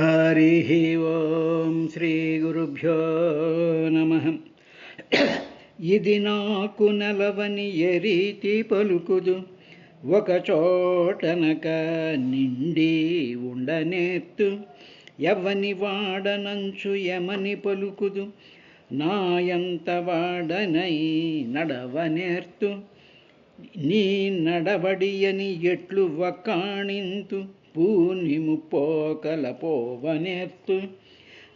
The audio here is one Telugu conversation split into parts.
హరి ఓం శ్రీ గురుభ్యో నమః. ఇది నాకు నెలవని ఎరీతి పలుకుదు, ఒక చోటనక నిండి ఉండనేత్తు. ఎవని వాడనంచు యమని పలుకుదు, నాయంత వాడనై నడవనేర్తు. నీ నడవడియని ఎట్లు వకాణింతు, పూని ముప్పోకల పోవనేర్తు.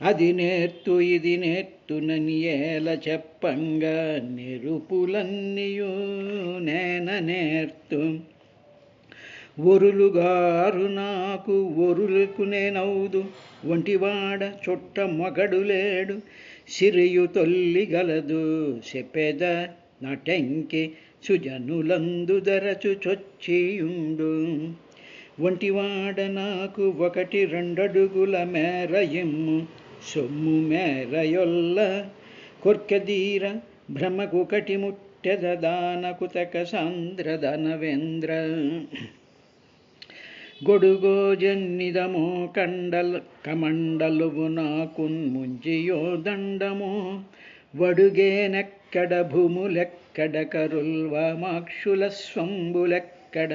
అది నేర్తు ఇది నేర్తునని ఏల చెప్పంగా, నెరుపులన్నీయు నేన నేర్తు. ఒరులుగారు నాకు ఒరులకు నేనౌదు, ఒంటివాడ చుట్ట మొగడు లేడు. సిరియు తొల్లి గలదు చెప్పెద నటెంకి, సుజనులందు దరచు చొచ్చియుండు. ఒంటివాడ నాకు ఒకటి రెండడుగుల మేర ఇమ్ము, సొమ్ము మేరయొల్ల కొర్కెదీర. భ్రమకుకటి ముట్టెద దానకుతక సాంద్రదనవేంద్ర. గొడుగోజన్నిదమో కమండలువు నాకున్ ముంజియో దండమో. వడుగేనెక్కడ భూములెక్కడ కరుల్వామాక్షుల స్వంబులెక్కడ.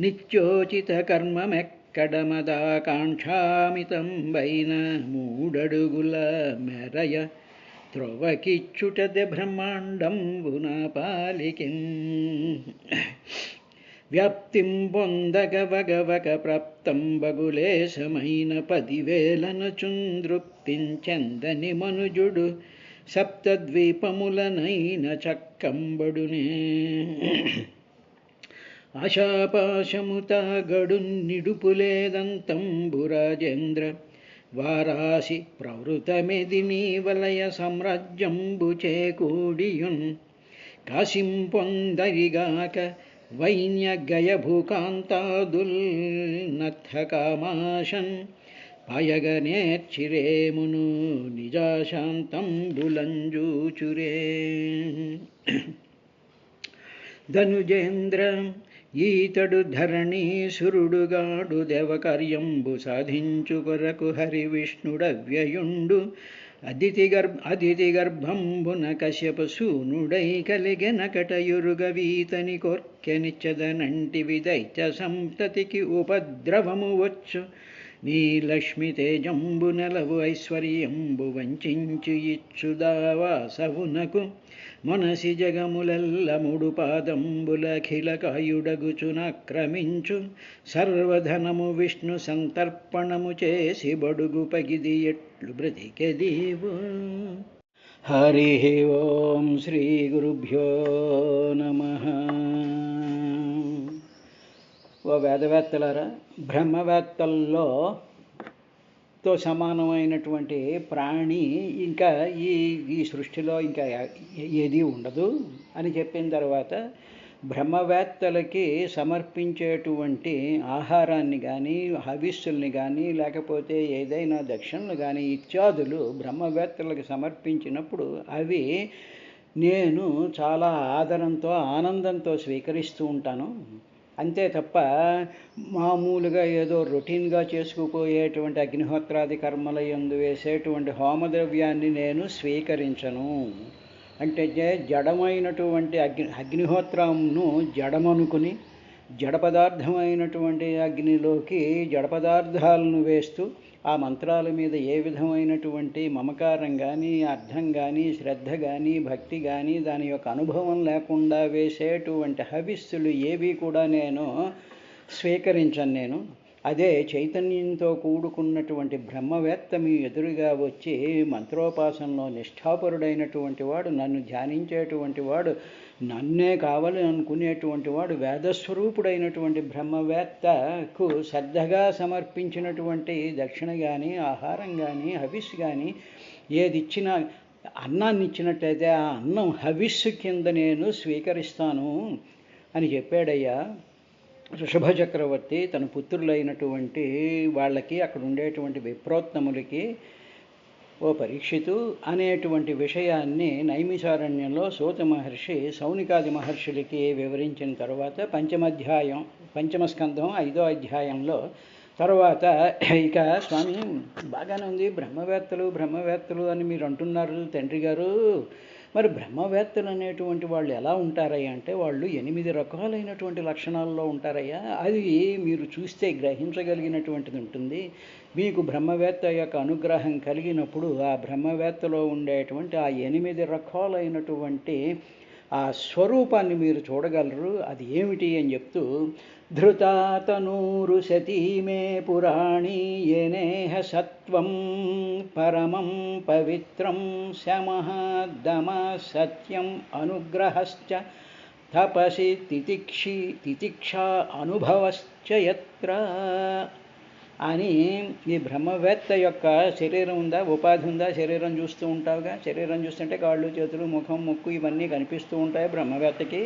నిత్యోచిత కర్మమెక్కడ మదాకాంక్షామితంబైన. మూడడుగుల మెరయ త్రొవకిచ్చుటదె బ్రహ్మాండంబున పాలికిన్. వ్యాప్తిం పొందగవగవక ప్రాప్తంబగులేశమైన 10,000 మనుజుడు. సప్తద్వీపములనైన చక్కంబడునే. ఆశాపాశముత గడు నిడుపులేదంతంబురాజేంద్ర. వారాసి ప్రవృతమెదిని వలయ సామ్రాజ్యంబు చేకూడియున్. కాశింపొందరిగాక వైన్య గయ భూకాంతాదుల్ నర్థకామాశన్. పాయగ నేర్చిరేమును నిజాశాంతంబులంజూచురే. ధనుజేంద్ర ఈతడు ధరణీసురుడుగాడు, దేవకార్యంబు సాధించు కొరకు హరి విష్ణుడవ్యయుండు. అదితి గర్భంబున కశ్యప సూనుడై కలిగెనకటయురుగ వీతని కొర్కెనిచ్చదనంటివి దైత్య సంతతికి ఉపద్రవము వచ్చు. నీ లక్ష్మి తేజంబు నెలవు ఐశ్వర్యంబు వంచించు ఇచ్చుదావాసవునకు. మనసి జగములెల్ల మూడు పాదంబులఖిల కాయుడగుచునక్రమించు. సర్వధనము విష్ణు సంతర్పణము చేసి బడుగు పగిది ఎట్లు బ్రతికెదీవు. హరి ఓం శ్రీ గురుభ్యో నమః. ఓ వేదవేత్తలారా, బ్రహ్మవేత్తల్లో తో సమానమైనటువంటి ప్రాణి ఇంకా ఈ సృష్టిలో ఇంకా ఏది ఉండదు అని చెప్పిన తర్వాత, బ్రహ్మవేత్తలకి సమర్పించేటువంటి ఆహారాన్ని కానీ, హవిస్సుల్ని కానీ, లేకపోతే ఏదైనా దక్షిణలు కానీ ఇత్యాదులు బ్రహ్మవేత్తలకు సమర్పించినప్పుడు అవి నేను చాలా ఆదరంతో ఆనందంతో స్వీకరిస్తూ ఉంటాను. అంతే తప్ప మామూలుగా ఏదో రొటీన్గా చేసుకుపోయేటువంటి అగ్నిహోత్రాది కర్మల యందు వేసేటువంటి హోమద్రవ్యాన్ని నేను స్వీకరించను. అంటే జడమైనటువంటి అగ్నిహోత్రంను జడమనుకుని, జడ పదార్థమైనటువంటి అగ్నిలోకి జడ పదార్థాలను వేస్తూ ఆ మంత్రాల మీద ఏ విధమైనటువంటి మమకారం కానీ, అర్థం కానీ, శ్రద్ధ కానీ, భక్తి కానీ, దాని యొక్క అనుభవం లేకుండా వేసేటువంటి హవిస్సులు ఏవి కూడా నేను స్వీకరించను. నేను అదే చైతన్యంతో కూడుకున్నటువంటి బ్రహ్మవేత్త మీ ఎదురుగా వచ్చి మంత్రోపాసనలో నిష్ఠాపరుడైనటువంటి వాడు, నన్ను ధ్యానించేటువంటి వాడు, నన్నే కావాలని అనుకునేటువంటి వాడు, వేదస్వరూపుడైనటువంటి బ్రహ్మవేత్తకు శ్రద్ధగా సమర్పించినటువంటి దక్షిణ కానీ, ఆహారం కానీ, హవిస్సు కానీ ఏది ఇచ్చినా, అన్నాన్ని ఇచ్చినట్టయితే ఆ అన్నం హవిస్సు కింద నేను స్వీకరిస్తాను అని చెప్పాడయ్యా ఋషభ చక్రవర్తి తన పుత్రులైనటువంటి వాళ్ళకి, అక్కడ ఉండేటువంటి విప్రోత్తములకి. ఓ పరీక్షితు అనేటువంటి విషయాన్ని నైమిషారణ్యంలో సూత మహర్షి సౌనికాది మహర్షులకి వివరించిన తర్వాత పంచమ స్కంధం 5వ అధ్యాయంలో తర్వాత ఇక స్వామి బాగానే ఉంది, బ్రహ్మవేత్తలు అని మీరు అంటున్నారు తండ్రి గారు. మరి బ్రహ్మవేత్తలు అనేటువంటి వాళ్ళు ఎలా ఉంటారయ్యా అంటే వాళ్ళు 8 రకాలైనటువంటి లక్షణాల్లో ఉంటారయ్యా. అది మీరు చూస్తే గ్రహించగలిగినటువంటిది ఉంటుంది. మీకు బ్రహ్మవేత్త యొక్క అనుగ్రహం కలిగినప్పుడు ఆ బ్రహ్మవేత్తలో ఉండేటువంటి ఆ 8 రకాలైనటువంటి ఆ స్వరూపాన్ని మీరు చూడగలరు. అది ఏమిటి అని చెప్తూ, ధృతాతనూరు సతీమే పురాణీ ఏనేహ సత్వం పరమం పవిత్రం శమః దమ సత్యం అనుగ్రహశ్చ తపసి తితిక్షా అనుభవశ్చ యత్ర అని. ఈ బ్రహ్మవేత్త యొక్క శరీరం ఉందా, ఉపాధి ఉందా? శరీరం చూస్తూ ఉంటావుగా, శరీరం చూస్తుంటే కాళ్ళు చేతులు ముఖం ముక్కు ఇవన్నీ కనిపిస్తూ ఉంటాయి బ్రహ్మవేత్తకి.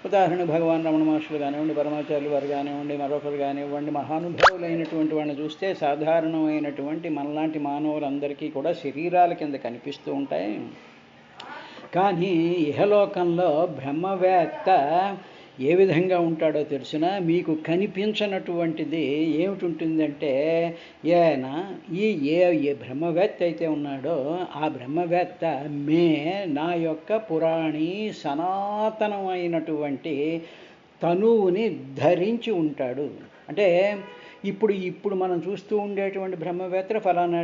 ఉదాహరణ భగవాన్ రమణ మహర్షులు కానివ్వండి, పరమాచార్యులు వారు కానివ్వండి, మరొకరు కానివ్వండి, మహానుభావులైనటువంటి వాళ్ళని చూస్తే సాధారణమైనటువంటి మనలాంటి మానవులందరికీ కూడా శరీరాల కింద కనిపిస్తూ ఉంటాయి. కానీ ఇహలోకంలో బ్రహ్మవేత్త ఏ విధంగా ఉంటాడో తెలిసిన, మీకు కనిపించనటువంటిది ఏమిటి ఉంటుందంటే, ఏ బ్రహ్మవేత్త అయితే ఉన్నాడో ఆ బ్రహ్మవేత్త నా యొక్క పురాణి సనాతనమైనటువంటి తనువుని ధరించి ఉంటాడు. అంటే ఇప్పుడు మనం చూస్తూ ఉండేటువంటి బ్రహ్మవేత్తలు ఫలానా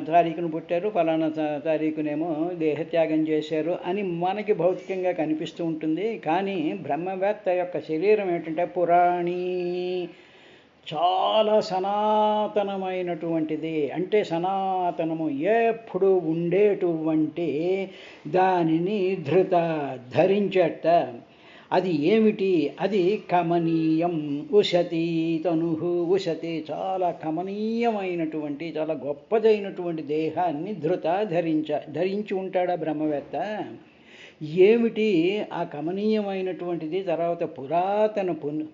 తారీఖును పుట్టారు, ఫలానా తారీఖునేమో దేహత్యాగం చేశారు అని మనకి భౌతికంగా కనిపిస్తూ ఉంటుంది. కానీ బ్రహ్మవేత్త యొక్క శరీరం ఏంటంటే పురాణి, చాలా సనాతనమైనటువంటిది. అంటే సనాతనము ఎప్పుడు ఉండేటువంటి దానిని ధరించట. అది ఏమిటి? అది కమనీయం. ఉషతి తనుహు ఉషతి, చాలా కమనీయమైనటువంటి చాలా గొప్పదైనటువంటి దేహాన్ని ధరించి ఉంటాడా బ్రహ్మవేత్త. ఏమిటి ఆ కమనీయమైనటువంటిది? తర్వాత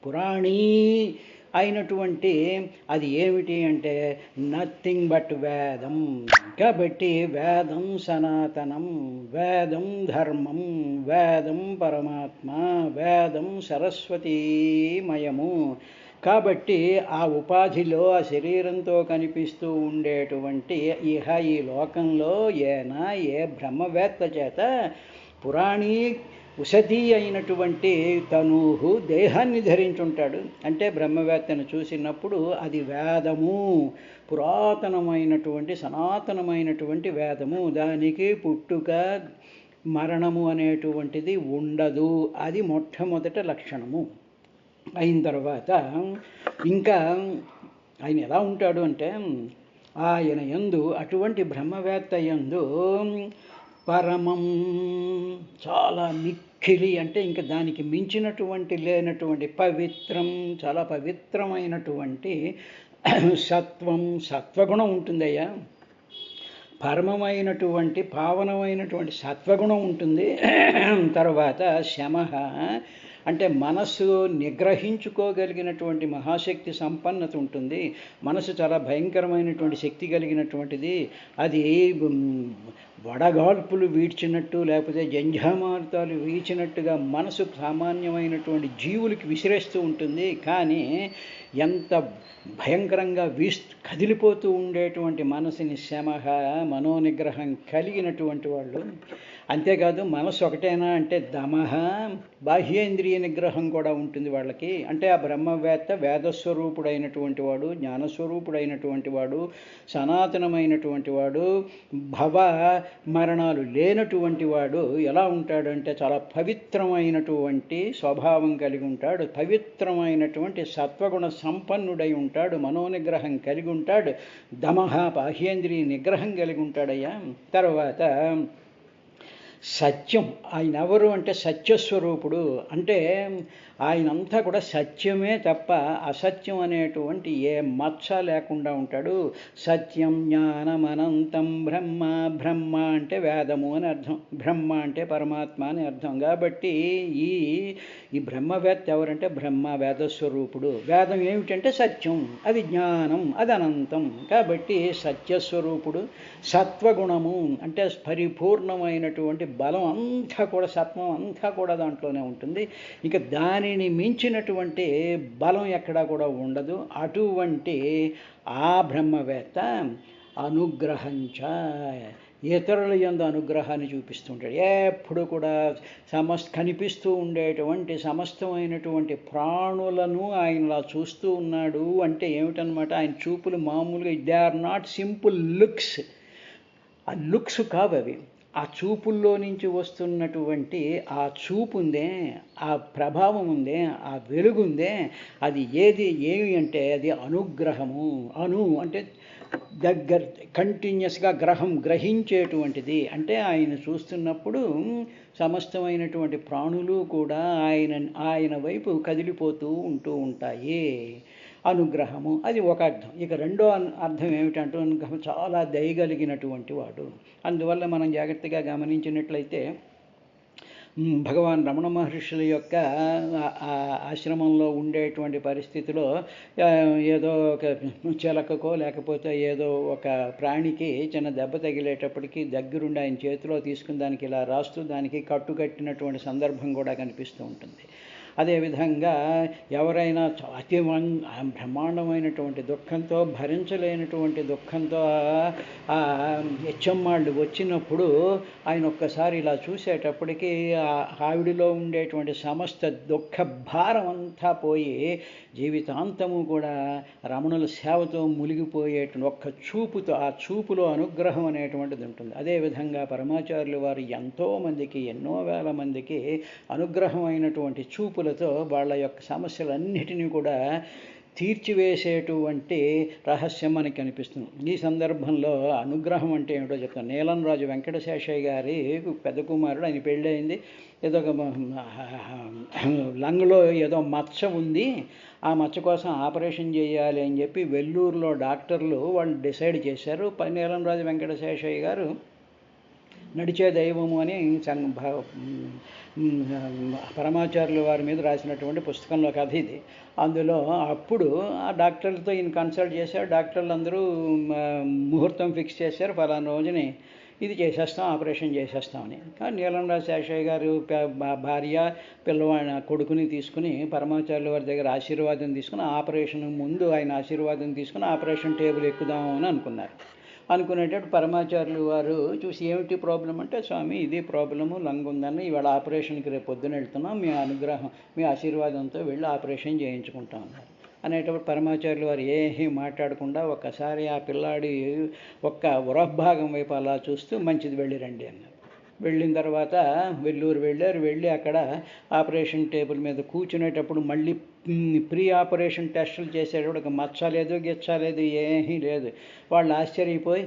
పురాణీ అయినటువంటి అది ఏమిటి అంటే నథింగ్ బట్ వేదం. కాబట్టి వేదం సనాతనం, వేదం ధర్మం, వేదం పరమాత్మ, వేదం సరస్వతీమయము. కాబట్టి ఆ ఉపాధిలో ఆ శరీరంతో కనిపిస్తూ ఉండేటువంటి ఈ లోకంలో ఏ బ్రహ్మవేత్త చేత పురాణీ ఉషతి అయినటువంటి తనుహు దేహాన్ని ధరించుంటాడు. అంటే బ్రహ్మవేత్తను చూసినప్పుడు అది వేదము, పురాతనమైనటువంటి సనాతనమైనటువంటి వేదము. దానికి పుట్టుక మరణము అనేటువంటిది ఉండదు. అది మొట్టమొదటి లక్షణము. అయిన తర్వాత ఇంకా ఆయన ఎలా ఉంటాడు అంటే, ఆయన యందు అటువంటి బ్రహ్మవేత్త యందు పరమం, చాలా మిక్కిలి అంటే ఇంకా దానికి మించినటువంటి లేనటువంటి పవిత్రం, చాలా పవిత్రమైనటువంటి సత్వం, సత్వగుణం ఉంటుందయ్యా. పరమమైనటువంటి పావనమైనటువంటి సత్వగుణం ఉంటుంది. తర్వాత శమః అంటే మనస్సు నిగ్రహించుకోగలిగినటువంటి మహాశక్తి సంపన్నత ఉంటుంది. మనసు చాలా భయంకరమైనటువంటి శక్తి కలిగినటువంటిది. అది వడగాల్పులు వీడ్చినట్టు లేకపోతే జంఝామార్తాలు వీచినట్టుగా మనసు సామాన్యమైనటువంటి జీవులకి విసిరేస్తూ ఉంటుంది. కానీ ఎంత భయంకరంగా కదిలిపోతూ ఉండేటువంటి మనసుని శమః, మనోనిగ్రహం కలిగినటువంటి వాళ్ళు. అంతేకాదు మనసు ఒకటేనా అంటే దమః, బాహ్యేంద్రియ నిగ్రహం కూడా ఉంటుంది వాళ్ళకి. అంటే ఆ బ్రహ్మవేత్త వేదస్వరూపుడైనటువంటి వాడు, జ్ఞానస్వరూపుడైనటువంటి వాడు, సనాతనమైనటువంటి వాడు, భవ మరణాలు లేనటువంటి వాడు. ఎలా ఉంటాడంటే చాలా పవిత్రమైనటువంటి స్వభావం కలిగి ఉంటాడు, పవిత్రమైనటువంటి సత్వగుణ సంపన్నుడై ఉంటాడు, మనోనిగ్రహం కలిగి ఉంటాడు, దమః బాహ్యేంద్రియ నిగ్రహం కలిగి ఉంటాడయ్యా. తర్వాత సత్యం, ఆయన ఎవరు అంటే సత్యస్వరూపుడు. అంటే ఆయనంతా కూడా సత్యమే తప్ప అసత్యం అనేటువంటి ఏ మచ్చ లేకుండా ఉంటాడు. సత్యం జ్ఞానం అనంతం బ్రహ్మ, బ్రహ్మ అంటే వేదము అని అర్థం, బ్రహ్మ అంటే పరమాత్మ అని అర్థం. కాబట్టి ఈ బ్రహ్మవేత్త ఎవరంటే బ్రహ్మ వేదస్వరూపుడు. వేదం ఏమిటంటే సత్యం, అది జ్ఞానం, అది అనంతం. కాబట్టి సత్యస్వరూపుడు. సత్వగుణము అంటే పరిపూర్ణమైనటువంటి బలం అంతా కూడా, సత్వం అంతా కూడా దాంట్లోనే ఉంటుంది. ఇక దాని దానిని మించినటువంటి బలం ఎక్కడా కూడా ఉండదు. అటువంటి ఆ బ్రహ్మవేత్త అనుగ్రహంచ ఇతరుల యందు అనుగ్రహాన్ని చూపిస్తుంటాడు. ఎప్పుడు కూడా కనిపిస్తూ ఉండేటువంటి సమస్తమైనటువంటి ప్రాణులను ఆయనలా చూస్తూ ఉన్నాడు అంటే ఏమిటనమాట, ఆయన చూపులు మామూలుగా they are not simple looks. ఆ లుక్స్ కావు అవి. ఆ చూపుల్లో నుంచి వస్తున్నటువంటి ఆ చూపు ఉందే, ఆ ప్రభావం ఉందే, ఆ వెలుగుందే, అది ఏమి అంటే అది అనుగ్రహము. అంటే దగ్గర కంటిన్యూస్గా గ్రహించేటువంటిది. అంటే ఆయన చూస్తున్నప్పుడు సమస్తమైనటువంటి ప్రాణులు కూడా ఆయన వైపు కదిలిపోతూ ఉంటాయి. అనుగ్రహము అది ఒక అర్థం. ఇక రెండో అర్థం ఏమిటంటే అనుగ్రహం చాలా దయగలిగినటువంటి వాడు. అందువల్ల మనం జాగ్రత్తగా గమనించినట్లయితే భగవాన్ రమణ మహర్షుల యొక్క ఆశ్రమంలో ఉండేటువంటి పరిస్థితిలో ఏదో ఒక చిలకకో లేకపోతే ఏదో ఒక ప్రాణికి చిన్న దెబ్బ తగిలేటప్పటికీ దగ్గరుండి ఆయన చేతిలో తీసుకుని దానికి ఇలా రాస్తూ దానికి కట్టుకట్టినటువంటి సందర్భం కూడా కనిపిస్తూ ఉంటుంది. అదేవిధంగా ఎవరైనా అతి బ్రహ్మాండమైనటువంటి దుఃఖంతో భరించలేనటువంటి దుఃఖంతో హెచ్చమ్మాళ్ళు వచ్చినప్పుడు ఆయన ఒక్కసారి ఇలా చూసేటప్పటికీ ఆవిడిలో ఉండేటువంటి సమస్త దుఃఖ భారం అంతా పోయి జీవితాంతము కూడా రమణుల సేవతో మునిగిపోయేటువంటి ఒక్క చూపుతో, ఆ చూపులో అనుగ్రహం అనేటువంటిది ఉంటుంది. అదేవిధంగా పరమాచార్యులు వారు ఎంతోమందికి, ఎన్నో వేల మందికి అనుగ్రహం అయినటువంటి చూపులతో వాళ్ళ యొక్క సమస్యలన్నిటినీ కూడా తీర్చివేసేటువంటి రహస్యం మనకి కనిపిస్తుంది. ఈ సందర్భంలో అనుగ్రహం అంటే ఏమిటో చెప్తాను. నీలం రాజు వెంకటశేషయ్య గారి పెద్ద కుమారుడు, ఆయన పెళ్ళయింది. ఏదో ఒక లంగ్లో ఏదో మచ్చ ఉంది, ఆ మచ్చ కోసం ఆపరేషన్ చేయాలి అని చెప్పి వెల్లూరులో డాక్టర్లు వాళ్ళు డిసైడ్ చేశారు. నీలం రాజు వెంకటశేషయ్య గారు నడిచే దైవము అని పరమాచార్యుల వారి మీద రాసినటువంటి పుస్తకంలో కథ ఇది. అందులో అప్పుడు ఆ డాక్టర్లతో ఈయన కన్సల్ట్ చేశారు. డాక్టర్లు అందరూ ముహూర్తం ఫిక్స్ చేశారు, ఫలానా రోజుని ఇది చేసేస్తాం, ఆపరేషన్ చేసేస్తామని. నీలం రాజు శేషయ్య గారు భార్య పిల్లవాడిని కొడుకుని తీసుకుని పరమాచార్యుల వారి దగ్గర ఆశీర్వాదం తీసుకుని ఆపరేషన్ ముందు ఆయన ఆశీర్వాదం తీసుకుని ఆపరేషన్ టేబుల్ ఎక్కుదాము అని అనుకున్నారు. అనుకునేటప్పుడు పరమాచార్యులు వారు చూసి ఏమిటి ప్రాబ్లం అంటే, స్వామి ఇది ప్రాబ్లము, లంగ్ ఉందని, ఇవాళ ఆపరేషన్కి రేపు పొద్దున వెళ్తున్నాం, మీ అనుగ్రహం మీ ఆశీర్వాదంతో వెళ్ళి ఆపరేషన్ చేయించుకుంటాం అన్నారు. అనేటప్పుడు పరమాచార్యులు వారు ఏమీ మాట్లాడకుండా ఒక్కసారి ఆ పిల్లాడి ఒక్క ఉరభాగం వైపు అలా చూస్తూ మంచిది వెళ్ళిరండి అన్నారు. వెళ్ళిన తర్వాత వెల్లూరు వెళ్ళారు. వెళ్ళి అక్కడ ఆపరేషన్ టేబుల్ మీద కూర్చునేటప్పుడు మళ్ళీ ప్రీ ఆపరేషన్ టెస్టులు చేసేటప్పుడు ఒక మచ్చలేదు, గిచ్చలేదు, ఏమీ లేదు. వాళ్ళు ఆశ్చర్యపోయి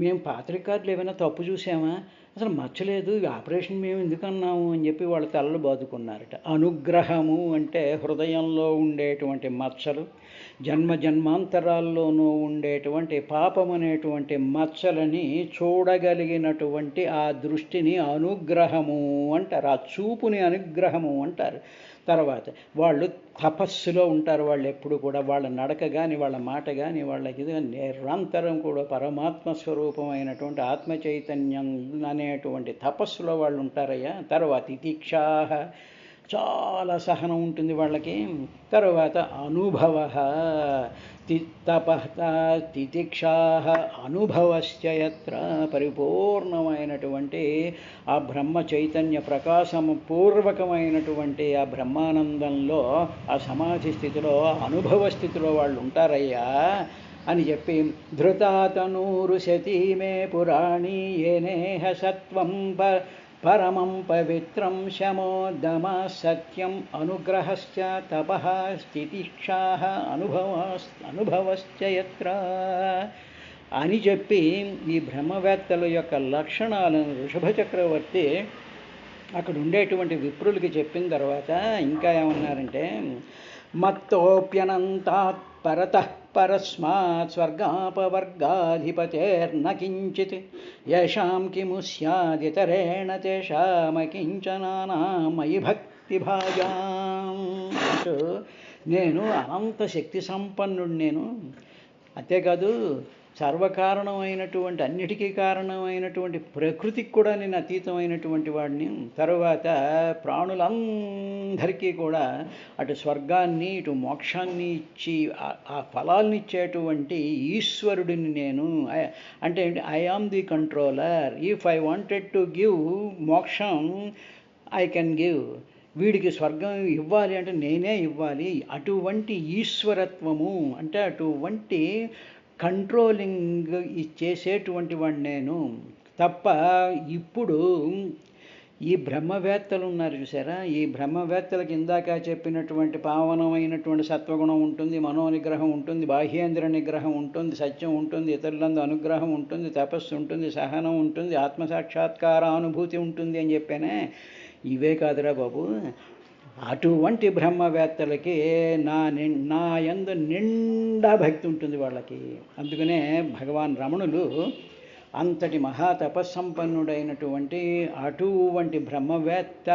మేము పాత్రికారులు ఏమైనా తప్పు చూసామా, అసలు మచ్చలేదు, ఆపరేషన్ మేము ఎందుకన్నాము అని చెప్పి వాళ్ళ తలలు బాదుకున్నారట. అనుగ్రహము అంటే హృదయంలో ఉండేటువంటి మచ్చలు, జన్మాంతరాల్లోనూ ఉండేటువంటి పాపం అనేటువంటి మచ్చలని చూడగలిగినటువంటి ఆ దృష్టిని అనుగ్రహము అంటారు. ఆ చూపుని అనుగ్రహము అంటారు. తర్వాత వాళ్ళు తపస్సులో ఉంటారు. వాళ్ళు ఎప్పుడు కూడా వాళ్ళ నడక కానీ వాళ్ళ మాట కానీ వాళ్ళకి నిరంతరం కూడా పరమాత్మ స్వరూపమైనటువంటి ఆత్మ చైతన్యం అనేటువంటి తపస్సులో వాళ్ళు ఉంటారయ్యా. తర్వాత తితిక్షాహ, చాలా సహనం ఉంటుంది వాళ్ళకి. తర్వాత అనుభవ, తితిక్షాహ అనుభవశ్చ యత్ర, పరిపూర్ణమైనటువంటి ఆ బ్రహ్మ చైతన్య ప్రకాశము పూర్వకమైనటువంటి ఆ బ్రహ్మానందంలో, ఆ సమాధి స్థితిలో, అనుభవ స్థితిలో వాళ్ళు ఉంటారయ్యా అని చెప్పి, ధృతాతనూరు శతీమే పురాణి ఏనేహ సత్వం పరమం పవిత్రం శమోదమ సత్యం అనుగ్రహశ్చ తపః స్థితిక్షాః అనుభవశ్చ యత్ర అని చెప్పి ఈ బ్రహ్మవేత్తల యొక్క లక్షణాలను వృషభ చక్రవర్తి అక్కడ ఉండేటువంటి విప్రులకి చెప్పిన తర్వాత ఇంకా ఏమన్నారంటే, మత్తోప్యనంతాత్ పరతః పరస్మాత్ స్వర్గాపవర్గాధిపతేర్న కించిత్ యశాం కిము స్యాదితరేణ తేషామకించనానామయి భక్తిభాజాం. నేను అనంత శక్తి సంపన్నుడు, నేను అంతేకాదు సర్వకారణమైనటువంటి అన్నిటికీ కారణమైనటువంటి ప్రకృతికి కూడా నేను అతీతమైనటువంటి వాడిని. తరువాత ప్రాణులందరికీ కూడా అటు స్వర్గాన్ని ఇటు మోక్షాన్ని ఇచ్చి ఆ ఫలాల్ని ఇచ్చేటువంటి ఈశ్వరుడిని నేను. అంటే I am the controller. If I wanted to give మోక్షం ఐ కెన్ గివ్. వీడికి స్వర్గం ఇవ్వాలి అంటే నేనే ఇవ్వాలి. అటువంటి ఈశ్వరత్వము అంటే అటువంటి కంట్రోలింగ్ చేసేటువంటి వాడిని నేను తప్ప. ఇప్పుడు ఈ బ్రహ్మవేత్తలు ఉన్నారు చూసారా, ఈ బ్రహ్మవేత్తలకు ఇందాక చెప్పినటువంటి పావనమైనటువంటి సత్వగుణం ఉంటుంది, మనోనిగ్రహం ఉంటుంది, బాహ్యేంద్ర నిగ్రహం ఉంటుంది, సత్యం ఉంటుంది, ఇతరులందు అనుగ్రహం ఉంటుంది, తపస్సు ఉంటుంది, సహనం ఉంటుంది, ఆత్మసాక్షాత్కార అనుభూతి ఉంటుంది అని చెప్పానే. ఇవే కాదురా బాబు, అటువంటి బ్రహ్మవేత్తలకి నా యందు నిండా భక్తి ఉంటుంది వాళ్ళకి. అందుకనే భగవాన్ రమణులు అంతటి మహాతపస్సంపన్నుడైనటువంటి అటువంటి బ్రహ్మవేత్త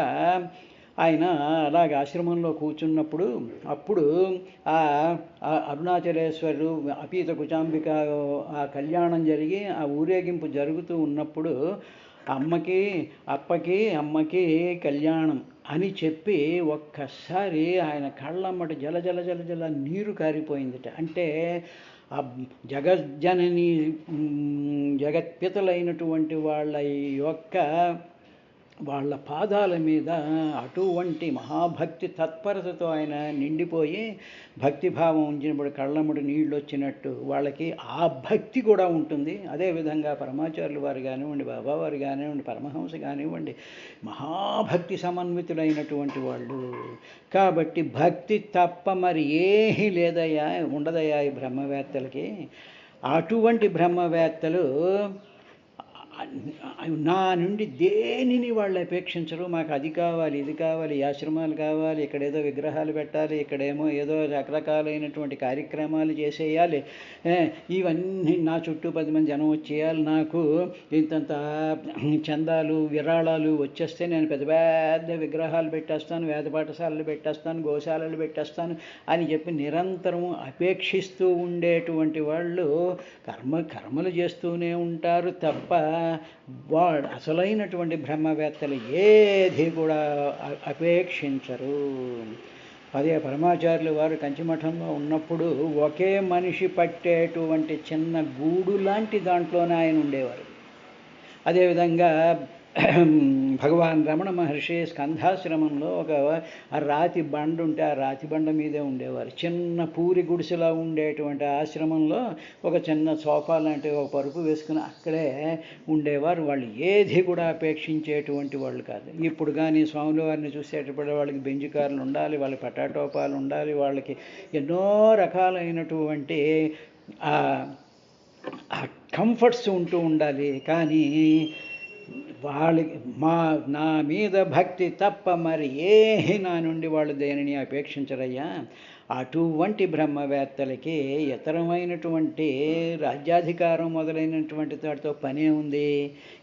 ఆయన అలాగ ఆశ్రమంలో కూర్చున్నప్పుడు అప్పుడు ఆ అరుణాచలేశ్వరుడు అపీత కుచాంబిక ఆ కళ్యాణం జరిగి ఆ ఊరేగింపు జరుగుతూ ఉన్నప్పుడు అమ్మకి కళ్యాణం అని చెప్పి ఒక్కసారి ఆయన కళ్ళమ్మట జల జల జల జల నీరు కారిపోయిందిట. అంటే ఆ జగజ్జనని జగత్పితలైనటువంటి వాళ్ళ పాదాల మీద అటువంటి మహాభక్తి తత్పరతతో ఆయన నిండిపోయి భక్తిభావం ఉంచినప్పుడు కళ్ళమ్మడి నీళ్ళు వచ్చినట్టు వాళ్ళకి ఆ భక్తి కూడా ఉంటుంది. అదేవిధంగా పరమాచార్యులు వారు కానివ్వండి, బాబావారు కానివ్వండి, పరమహంస కానివ్వండి, మహాభక్తి సమన్వితులైనటువంటి వాళ్ళు. కాబట్టి భక్తి తప్ప మరి ఏమీ లేదయ్యా, ఉండదయ్యా ఈ బ్రహ్మవేత్తలకి. అటువంటి బ్రహ్మవేత్తలు నా నుండి దేనిని వాళ్ళు అపేక్షించరు. మాకు అది కావాలి, ఇది కావాలి, ఈ ఆశ్రమాలు కావాలి, ఇక్కడేదో విగ్రహాలు పెట్టాలి, ఇక్కడేమో ఏదో రకరకాలైనటువంటి కార్యక్రమాలు చేసేయాలి, ఇవన్నీ నా చుట్టూ 10 మంది జనం వచ్చేయాలి, నాకు ఇంతంత చందాలు విరాళాలు వచ్చేస్తే నేను పెద్ద పెద్ద విగ్రహాలు పెట్టేస్తాను, వేద పాఠశాలలు పెట్టేస్తాను, గోశాలలు పెట్టేస్తాను అని చెప్పి నిరంతరము అపేక్షిస్తూ ఉండేటువంటి వాళ్ళు కర్మలు చేస్తూనే ఉంటారు తప్ప వాడు అసలైనటువంటి బ్రహ్మవేత్తలు ఏది కూడా అపేక్షించరు. అదే పరమాచార్యులు వారు కంచిమఠంలో ఉన్నప్పుడు ఒకే మనిషి పట్టేటువంటి చిన్న గూడు లాంటి దాంట్లోనే ఆయన ఉండేవారు. అదేవిధంగా భగవాన్ రమణ మహర్షి స్కంధాశ్రమంలో ఒక రాతి బండ ఉంటే ఆ రాతి బండ మీదే ఉండేవారు. చిన్న పూరి గుడిసెలా ఉండేటువంటి ఆశ్రమంలో ఒక చిన్న సోఫా లాంటి ఒక పరుపు వేసుకుని అక్కడే ఉండేవారు. వాళ్ళు ఏది కూడా అపేక్షించేటువంటి వాళ్ళు కాదు. ఇప్పుడు కానీ స్వాముల వారిని చూసేటప్పుడు వాళ్ళకి బెంజ్ కార్లు ఉండాలి, వాళ్ళకి పటాటోపాలు ఉండాలి, వాళ్ళకి ఎన్నో రకాలైనటువంటి కంఫర్ట్స్ ఉంటూ ఉండాలి. కానీ వాళ్ళకి నా మీద భక్తి తప్ప మరి నా నుండి వాళ్ళు దేనిని అపేక్షించరయ్యా. అటువంటి బ్రహ్మవేత్తలకి ఇతరమైనటువంటి రాజ్యాధికారం మొదలైనటువంటి వాటితో పనే ఉంది.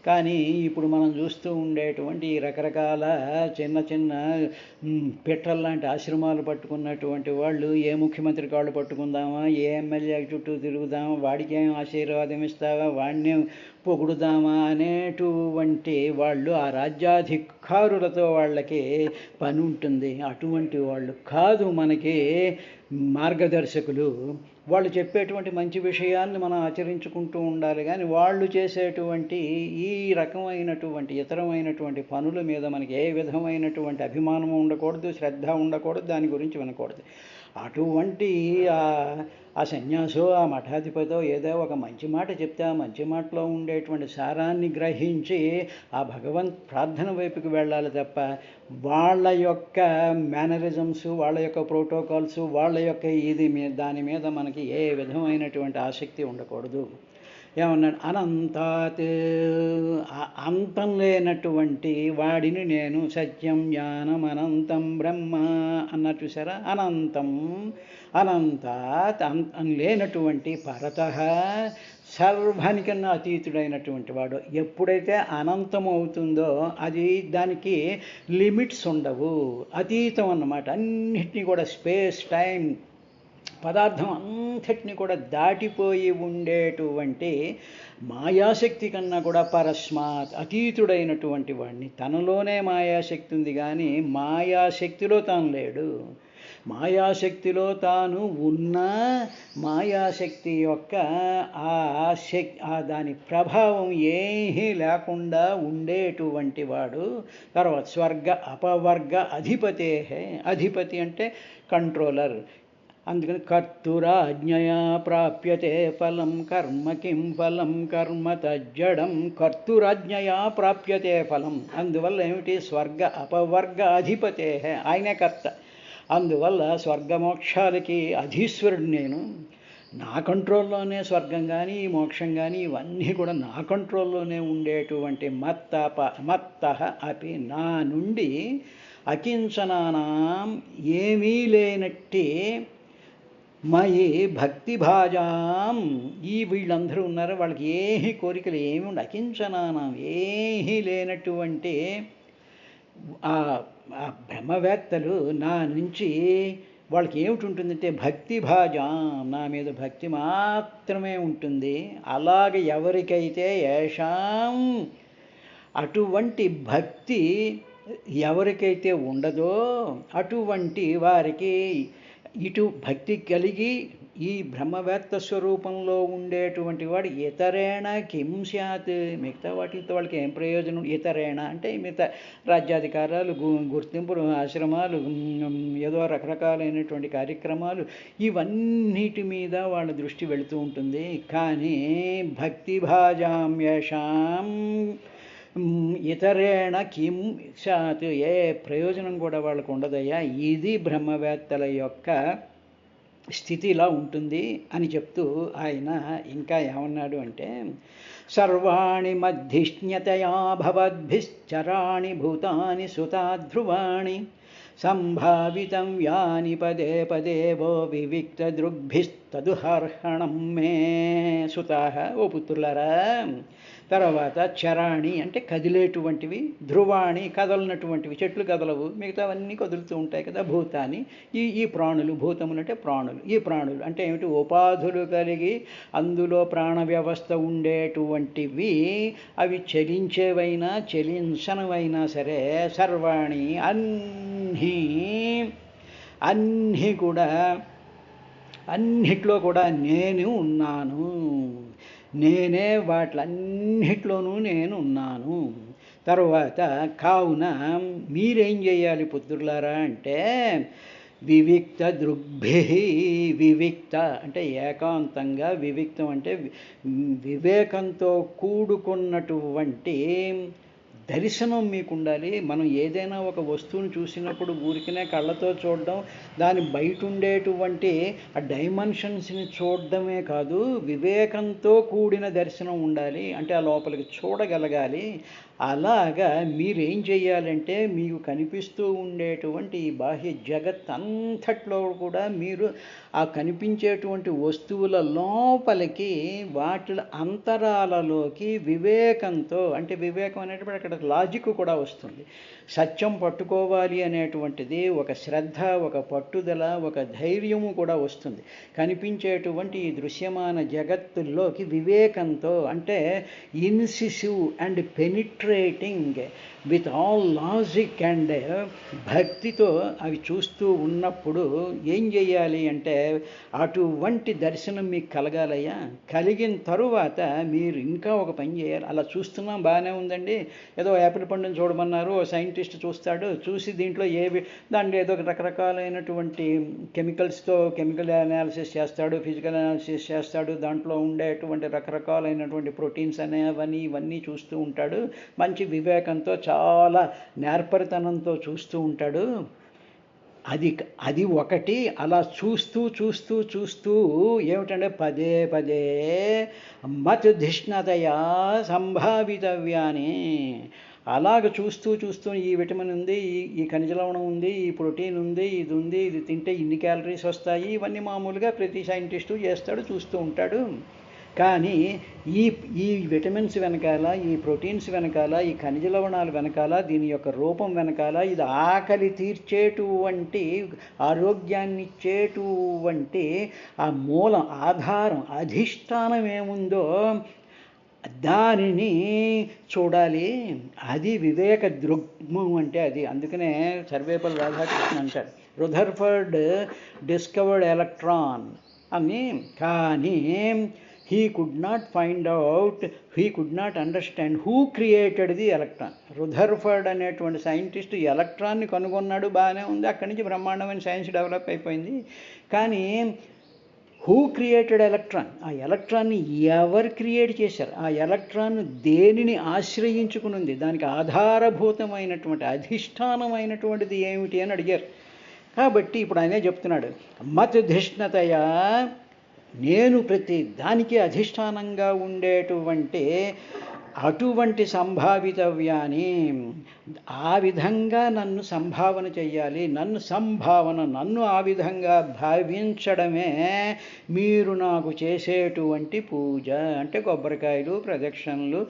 కానీ ఇప్పుడు మనం చూస్తూ ఉండేటువంటి రకరకాల చిన్న చిన్న పిట్టల్లాంటి ఆశ్రమాలు పట్టుకున్నటువంటి వాళ్ళు ఏ ముఖ్యమంత్రి కాళ్ళు పట్టుకుందామా, ఏ ఎమ్మెల్యే చుట్టూ తిరుగుదామా, వాడికి ఏం ఆశీర్వాదం ఇస్తావా, వాడిని పొగుడుదామా అనేటువంటి వాళ్ళు ఆ రాజ్యాధికారులతో వాళ్ళకి పని ఉంటుంది. అటువంటి వాళ్ళు కాదు మనకి మార్గదర్శకులు. వాళ్ళు చెప్పేటువంటి మంచి విషయాన్ని మనం ఆచరించుకుంటూ ఉండాలి. కానీ వాళ్ళు చేసేటువంటి ఈ రకమైనటువంటి ఇతరమైనటువంటి పనుల మీద మనకి ఏ విధమైనటువంటి అభిమానం ఉండకూడదు, శ్రద్ధ ఉండకూడదు, దాని గురించి వినకూడదు. అటువంటి ఆ సన్యాసో ఆ మఠాధిపతో ఏదో ఒక మంచి మాట చెప్తే ఆ మంచి మాటలో ఉండేటువంటి సారాన్ని గ్రహించి ఆ భగవంత్ ప్రార్థన వైపుకి వెళ్ళాలి తప్ప వాళ్ళ యొక్క మేనరిజమ్స్, వాళ్ళ యొక్క ప్రోటోకాల్స్, వాళ్ళ యొక్క దాని మీద మనకి ఏ విధమైనటువంటి ఆసక్తి ఉండకూడదు. ఏమన్నాడు? అనంతాత్, అంతం లేనటువంటి వాడిని నేను, సత్యం జ్ఞానం అనంతం బ్రహ్మ అన్నట్టు చూసారా. అనంతాత్, అంతం లేనటువంటి, పరతః సర్వానికన్నా అతీతుడైనటువంటి వాడు. ఎప్పుడైతే అనంతం అవుతుందో అది దానికి లిమిట్స్ ఉండవు, అతీతం అన్నమాట. అన్నిటినీ కూడా స్పేస్ టైం పదార్థం అంతటిని కూడా దాటిపోయి ఉండేటువంటి మాయాశక్తి కన్నా కూడా పరస్మాత్ అతీతుడైనటువంటి వాడిని. తనలోనే మాయాశక్తి ఉంది కానీ మాయాశక్తిలో తాను లేడు. మాయాశక్తిలో తాను ఉన్న మాయాశక్తి యొక్క దాని ప్రభావం ఏమీ లేకుండా ఉండేటువంటి వాడు. తర్వాత స్వర్గ అపవర్గ అధిపతే. అధిపతి అంటే కంట్రోలర్. అందుకని కర్తురాజ్ఞయా ప్రాప్యతే ఫలం కర్మ కిం ఫలం కర్మ తజ్జడం. కర్తురాజ్ఞయా ప్రాప్యతే ఫలం. అందువల్ల ఏమిటి? స్వర్గ అపవర్గ అధిపతే, ఆయనే కర్త. అందువల్ల స్వర్గమోక్షాలకి అధీశ్వరుడు నేను. నా కంట్రోల్లోనే స్వర్గం కానీ మోక్షం కానీ ఇవన్నీ కూడా నా కంట్రోల్లోనే ఉండేటువంటి మత్త అపి, నా నుండి అకించనానాం ఏమీ లేనట్టి మయి భక్తిభాజాం. వీళ్ళందరూ ఉన్నారు, వాళ్ళకి ఏమీ కోరికలు ఏమి ఉండ, అకించనానాం ఏమీ లేనటువంటి ఆ బ్రహ్మవేత్తలు నా నుంచి వాళ్ళకి ఏమిటి ఉంటుందంటే భక్తిభాజాం, నా మీద భక్తి మాత్రమే ఉంటుంది. అలాగే ఎవరికైతే ఏషాం అటువంటి భక్తి ఎవరికైతే ఉండదో అటువంటి వారికి ఇటు భక్తి కలిగి ఈ బ్రహ్మవేత్త స్వరూపంలో ఉండేటువంటి వాడు ఇతరేణ కిం స్యాత్, మిగతా వాటితో వాళ్ళకి ఏం ప్రయోజనం? ఇతరేణ అంటే మిగతా రాజ్యాధికారాలు, గుర్తింపులు, ఆశ్రమాలు, ఏదో రకరకాలైనటువంటి కార్యక్రమాలు, ఇవన్నిటి మీద వాళ్ళ దృష్టి వెళుతూ ఉంటుంది. కానీ భక్తిభాజామ్యషాం ఇతరేణ కిం సాత్, ఏ ప్రయోజనం కూడా వాళ్ళకు ఉండదయ్యా. ఇది బ్రహ్మవేత్తల యొక్క స్థితి ఇలా ఉంటుంది అని చెప్తూ ఆయన ఇంకా ఏమన్నాడు అంటే సర్వాణి మధ్యజ్ఞతయా భవద్భిశ్చరాణి భూతాని సుతాధ్రువాణి సంభావితం యాని పదే పదే వో వివిక్త దృగ్భిస్తదుహర్హణం మే సుతాః. ఓ పుత్రులారా, తర్వాత చరాణి అంటే కదిలేటువంటివి, ధ్రువాణి కదలనటువంటివి, చెట్లు కదలవు, మిగతావన్నీ కదులుతూ ఉంటాయి కదా. భూతాన్ని ఈ ప్రాణులు, భూతములు అంటే ప్రాణులు, ఈ ప్రాణులు అంటే ఏమిటి? ఉపాధులు కలిగి అందులో ప్రాణ వ్యవస్థ ఉండేటువంటివి, అవి చలించేవైనా చలించనవైనా సరే సర్వాణి అన్నీ కూడా అన్నిట్లో కూడా నేను ఉన్నాను, నేనే వాటిలన్నిట్లోనూ నేను ఉన్నాను. తరువాత కావున మీరేం చేయాలి పుత్రులారా అంటే వివిక్త దృగ్భి, వివిక్త అంటే ఏకాంతంగా, వివిక్తం అంటే వివేకంతో కూడుకున్నటువంటి దర్శనం మీకు ఉండాలి. మనం ఏదైనా ఒక వస్తువును చూసినప్పుడు ఊరికనే కళ్ళతో చూడడం, దాని బయట ఉండేటువంటి ఆ డైమెన్షన్స్ని చూడడమే కాదు, వివేకంతో కూడిన దర్శనం ఉండాలి. అంటే ఆ లోపలికి చూడగలగాలి. అలాగా మీరేం చేయాలంటే మీకు కనిపిస్తూ ఉండేటువంటి ఈ బాహ్య జగత్ అంతట్లో కూడా మీరు ఆ కనిపించేటువంటి వస్తువుల లోపలికి, వాటి అంతరాలలోకి వివేకంతో, అంటే వివేకం అనేటప్పుడు అక్కడ లాజిక్ కూడా వస్తుంది. సత్యం పట్టుకోవాలి అనేటువంటిది ఒక శ్రద్ధ, ఒక పట్టుదల, ఒక ధైర్యము కూడా వస్తుంది. కనిపించేటువంటి ఈ దృశ్యమాన జగత్తుల్లోకి వివేకంతో, అంటే incisive and penetrating with all logic and భక్తితో అవి చూస్తూ ఉన్నప్పుడు ఏం చేయాలి అంటే అటువంటి దర్శనం మీకు కలగాలయ్యా. కలిగిన తరువాత మీరు ఇంకా ఒక పని చేయాలి. అలా చూస్తున్నాం బాగానే ఉందండి, ఏదో యాపిల్ పండుని చూడమన్నారు, ఓ సైంటిస్ట్ చూస్తాడు, చూసి దాంట్లో ఏదో రకరకాలైనటువంటి కెమికల్ అనాలిసిస్ చేస్తాడు, ఫిజికల్ అనాలిసిస్ చేస్తాడు, దాంట్లో ఉండేటువంటి రకరకాలైనటువంటి ప్రోటీన్స్ అనేవన్నీ ఇవన్నీ చూస్తూ ఉంటాడు. మంచి వివేకంతో, చాలా నేర్పరితనంతో చూస్తూ ఉంటాడు. అది ఒకటి. అలా చూస్తూ చూస్తూ చూస్తూ ఏమిటంటే పదే పదే మత్ ధిష్ణతయా సంభావితవ్యాని, అలాగ చూస్తూ చూస్తూ ఈ విటమిన్ ఉంది, ఈ ఖనిజ లవణం ఉంది, ఈ ప్రోటీన్ ఉంది, ఇది తింటే ఇన్ని క్యాలరీస్ వస్తాయి, ఇవన్నీ మామూలుగా ప్రతి సైంటిస్టు చేస్తాడు, చూస్తూ ఉంటాడు. కానీ ఈ ఈ విటమిన్స్ వెనకాల, ఈ ప్రోటీన్స్ వెనకాల, ఈ ఖనిజ లవణాలు వెనకాల, దీని యొక్క రూపం వెనకాల ఇది ఆకలి తీర్చేటువంటి, ఆరోగ్యాన్ని ఇచ్చేటువంటి ఆ మూలం, ఆధారం, అధిష్టానం ఏముందో దానిని చూడాలి. అది వివేక దృగ్మం అంటే అది. అందుకనే సర్వేపల్లి రాధాకృష్ణ అంటారు, రుథర్ఫర్డ్ డిస్కవర్డ్ ఎలక్ట్రాన్ అని. కానీ he could not find out, he could not understand who created the electron. రుథర్ఫర్డ్ అనేటువంటి సైంటిస్ట్ ఎలక్ట్రాన్ని కనుగొన్నాడు, బాగానే ఉంది, అక్కడి నుంచి బ్రహ్మాండమైన సైన్స్ డెవలప్ అయిపోయింది. కానీ హూ క్రియేటెడ్ ఎలక్ట్రాన్, ఆ ఎలక్ట్రాన్ని ఎవరు క్రియేట్ చేశారు, ఆ ఎలక్ట్రాన్ దేనిని ఆశ్రయించుకుని ఉంది, దానికి ఆధారభూతమైనటువంటి, అధిష్టానమైనటువంటిది ఏమిటి అని అడిగారు. కాబట్టి ఇప్పుడు ఆయనే చెప్తున్నాడు, మత్ ధిష్ణతయా, నేను ప్రతి దానికి అధిష్టానంగా ఉండేటువంటి అటువంటి సంభావితవ్యాన్ని, ఆ విధంగా నన్ను సంభావన చెయ్యాలి. నన్ను ఆ విధంగా భావించడమే మీరు నాకు చేసేటువంటి పూజ. అంటే కొబ్బరికాయలు, ప్రదక్షిణలు,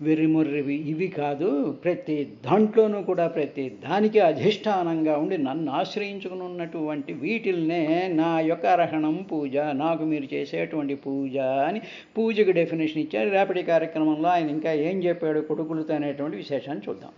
వెర్రిమొర్రివి ఇవి కాదు. ప్రతి దాంట్లోనూ కూడా ప్రతి దానికి అధిష్టానంగా ఉండి నన్ను ఆశ్రయించుకుని ఉన్నటువంటి వీటిల్నే నా యొక్క అర్హణం పూజ, నాకు మీరు చేసేటువంటి పూజ అని పూజకు డెఫినేషన్ ఇచ్చారు. రేపటి కార్యక్రమంలో ఆయన ఇంకా ఏం చెప్పాడు కొడుకులతో అనేటువంటి విశేషాన్ని చూద్దాం.